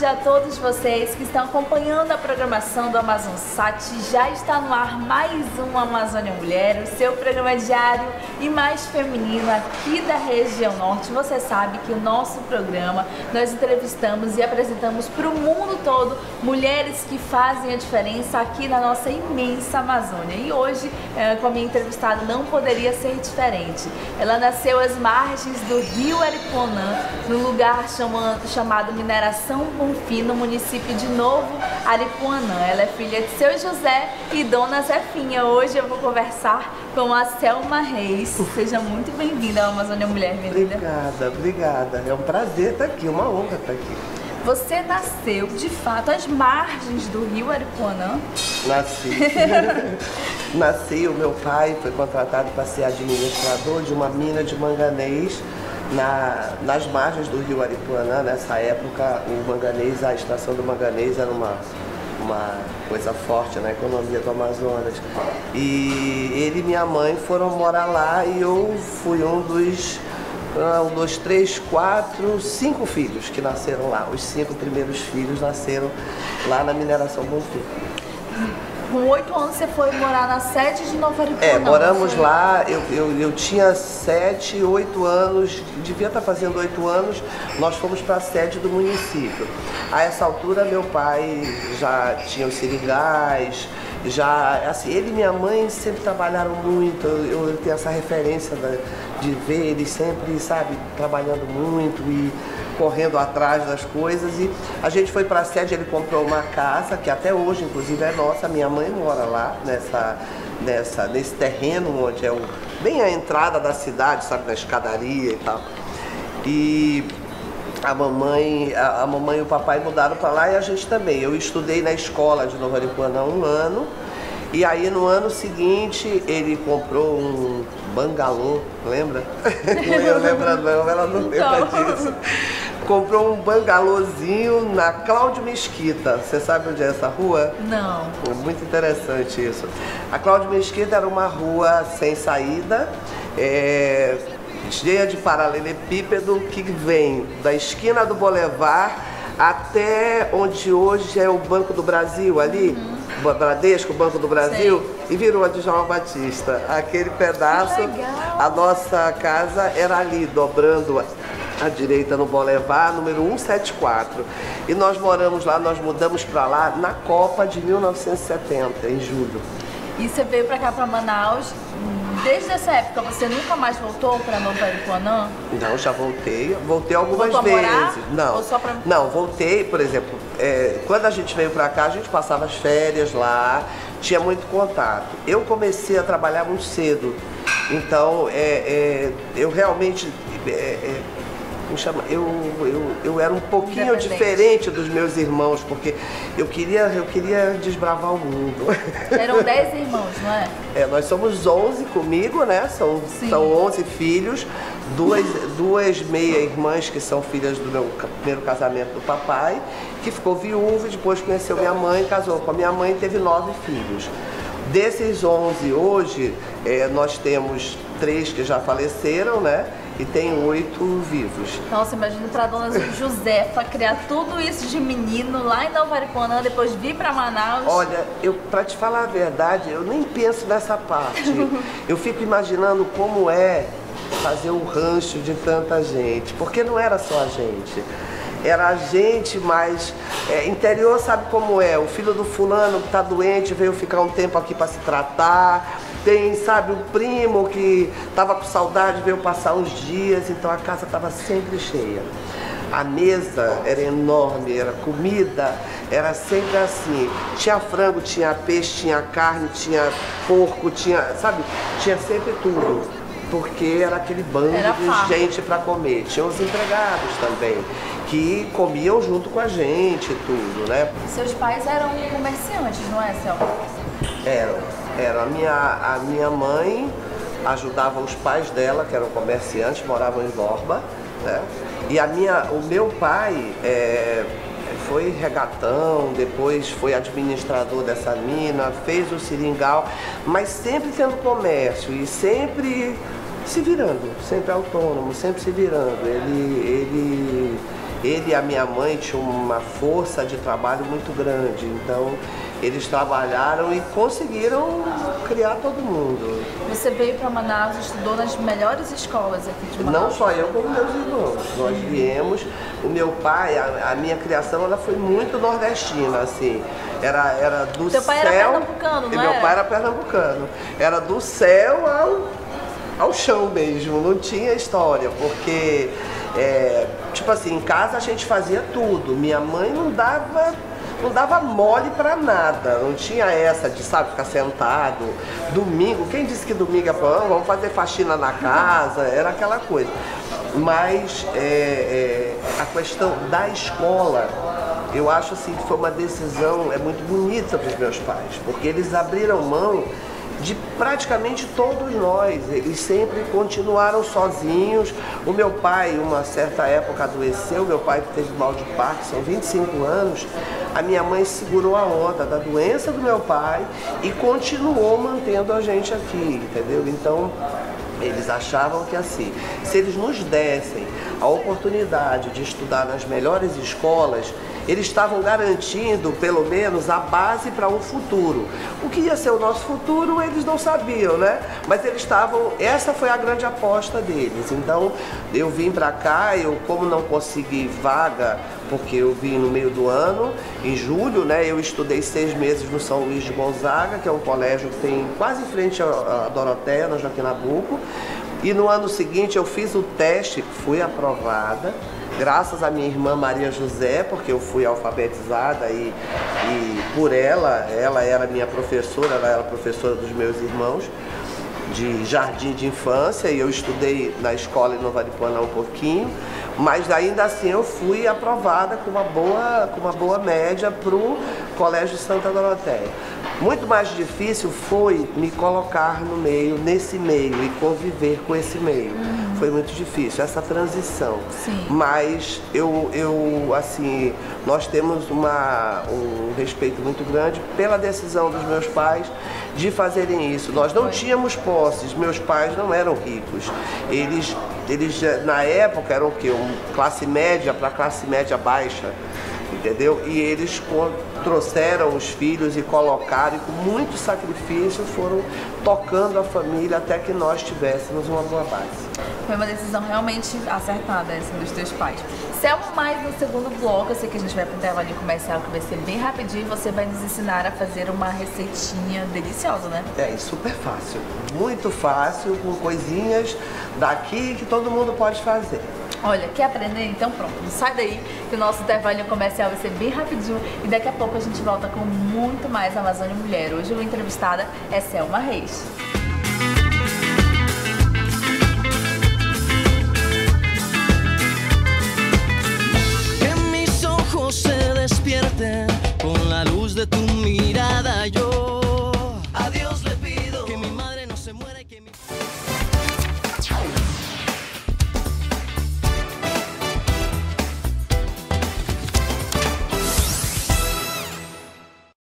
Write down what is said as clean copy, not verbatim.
tarde a todos vocês que estão acompanhando a programação do AmazonSat. Já está no ar mais um Amazônia Mulher, o seu programa diário e mais feminino aqui da região norte. Você sabe que o nosso programa nós entrevistamos e apresentamos para o mundo todo mulheres que fazem a diferença aqui na nossa imensa Amazônia. E hoje, com a minha entrevistada, não poderia ser diferente. Ela nasceu às margens do rio Aripuanã, no lugar chamado Mineração Bonfim, no município de Novo Aripuanã. Ela é filha de seu José e dona Zefinha. Hoje eu vou conversar com a Selma Reis. Seja muito bem-vinda ao Amazônia Mulher, minha linda. Obrigada. É um prazer estar aqui, uma honra estar aqui. Você nasceu, de fato, às margens do rio Aripuanã? Nasci, o meu pai foi contratado para ser administrador de uma mina de manganês nas margens do rio Aripuanã. Nessa época, o manganês, a extração do manganês era uma coisa forte na economia do Amazonas. E ele e minha mãe foram morar lá e eu fui um dos 5 filhos que nasceram lá. Os 5 primeiros filhos nasceram lá na Mineração Bonfim. Com 8 anos você foi morar na sede de Novo Aripuanã? Moramos lá, eu tinha 7, 8 anos, devia estar fazendo 8 anos, nós fomos para a sede do município. A essa altura meu pai já tinha os seringais, ele e minha mãe sempre trabalharam muito, eu tenho essa referência de ver eles sempre, trabalhando muito e correndo atrás das coisas. E a gente foi para a sede, ele comprou uma casa, que até hoje, inclusive, é nossa. Minha mãe mora lá, nesse terreno, onde é bem a entrada da cidade, na escadaria e tal. E a mamãe e o papai mudaram para lá e a gente também. Eu estudei na escola de Novo Aripuanã 1 ano. E aí no ano seguinte ele comprou um bangalô, lembra? Eu lembrando, ela não lembra disso. Comprou um bangalôzinho na Cláudio Mesquita. Você sabe onde é essa rua? Não. É muito interessante isso. A Cláudio Mesquita era uma rua sem saída, cheia de paralelepípedo, que vem da esquina do Boulevard até onde hoje é o Banco do Brasil, ali. Bradesco, Banco do Brasil. Sei. E virou a de João Batista. Aquele pedaço, a nossa casa era ali, dobrando à direita no Boulevard, número 174. E nós moramos lá, nós mudamos para lá na Copa de 1970, em julho. E você veio para cá, para Manaus, desde essa época você nunca mais voltou para Novo Aripuanã? Não, já voltei algumas Voltou vezes. A morar? Não, ou só pra... não, voltei, por exemplo, quando a gente veio para cá, a gente passava as férias lá, tinha muito contato. Eu comecei a trabalhar muito cedo, então eu realmente... Eu era um pouquinho diferente dos meus irmãos, porque eu queria desbravar o mundo. Eram 10 irmãos, não é? Nós somos 11 comigo, né? São 11 filhos, duas meia-irmãs que são filhas do meu primeiro casamento do papai, que ficou viúva e depois conheceu minha mãe, casou com a minha mãe e teve 9 filhos. Desses 11 hoje, nós temos 3 que já faleceram, né? E tem 8 vivos. Nossa, imagina para a dona Josefa criar tudo isso de menino lá em Novo Aripuanã, depois vir para Manaus. Olha, para te falar a verdade, eu nem penso nessa parte. Eu fico imaginando como é fazer um rancho de tanta gente, porque não era só a gente. Era a gente, mas interior sabe como é. O filho do fulano que está doente veio ficar um tempo aqui para se tratar. Tem, o primo que estava com saudade, veio passar uns dias, então a casa estava sempre cheia. A mesa era enorme, era comida, era sempre assim. Tinha frango, tinha peixe, tinha carne, tinha porco, tinha sempre tudo. Porque era aquele bando de gente para comer. Tinha os empregados também, que comiam junto com a gente e tudo, né? Seus pais eram comerciantes, não é, Selma? Eram. A minha mãe ajudava os pais dela, que eram comerciantes, moravam em Borba, né? E o meu pai foi regatão, depois foi administrador dessa mina, fez o seringal, mas sempre tendo comércio e sempre se virando, sempre autônomo, sempre se virando. ele e a minha mãe tinham uma força de trabalho muito grande, então eles trabalharam e conseguiram criar todo mundo. Você veio para Manaus, estudou nas melhores escolas aqui de Manaus? Não só eu, como meus irmãos. Nós viemos, o meu pai, a minha criação, ela foi muito nordestina, assim. Era do Teu céu... pai era pernambucano, não é? Meu pai era pernambucano. Era do céu ao chão mesmo, não tinha história, porque, tipo assim, em casa a gente fazia tudo. Minha mãe não dava mole pra nada, não tinha essa de, sabe, ficar sentado. Domingo, quem disse que domingo é pra, vamos fazer faxina na casa, era aquela coisa. Mas a questão da escola, eu acho assim que foi uma decisão muito bonita para os meus pais, porque eles abriram mão de praticamente todos nós, eles sempre continuaram sozinhos. O meu pai, uma certa época, adoeceu, meu pai teve mal de Parkinson, 25 anos, a minha mãe segurou a onda da doença do meu pai e continuou mantendo a gente aqui, entendeu? Então, eles achavam que assim, se eles nos dessem a oportunidade de estudar nas melhores escolas, eles estavam garantindo, pelo menos, a base para um futuro. O que ia ser o nosso futuro, eles não sabiam, né? Mas eles estavam... Essa foi a grande aposta deles. Então, eu vim para cá, como não consegui vaga, porque eu vim no meio do ano, em julho, né? Eu estudei 6 meses no São Luís de Gonzaga, que é um colégio que tem quase em frente à Doroteia, na Joaquim Nabuco. E no ano seguinte eu fiz o teste, fui aprovada, graças à minha irmã Maria José, porque eu fui alfabetizada e por ela era minha professora, ela era professora dos meus irmãos de jardim de infância, e eu estudei na escola em Nova Aripuanã um pouquinho, mas ainda assim eu fui aprovada com uma boa média para o Colégio Santa Doroteia. Muito mais difícil foi me colocar no meio, nesse meio, e conviver com esse meio. Foi muito difícil, essa transição. Sim. Mas assim, nós temos um respeito muito grande pela decisão dos meus pais de fazerem isso. Nós não tínhamos posses, meus pais não eram ricos. Eles na época eram o quê? Classe média para classe média baixa. Entendeu? E eles trouxeram os filhos e colocaram, e com muito sacrifício foram tocando a família até que nós tivéssemos uma boa base. Foi uma decisão realmente acertada essa dos teus pais. Selma, mais no segundo bloco, eu sei que a gente vai para o intervalo comercial, que vai ser bem rapidinho, e você vai nos ensinar a fazer uma receitinha deliciosa, né? É, super fácil, muito fácil, com coisinhas daqui que todo mundo pode fazer. Olha, quer aprender? Então pronto, não sai daí, que o nosso intervalo comercial vai ser bem rapidinho e daqui a pouco a gente volta com muito mais Amazônia Mulher. Hoje a entrevistada é Selma Reis. Que mis ojos se despierten con la luz de tu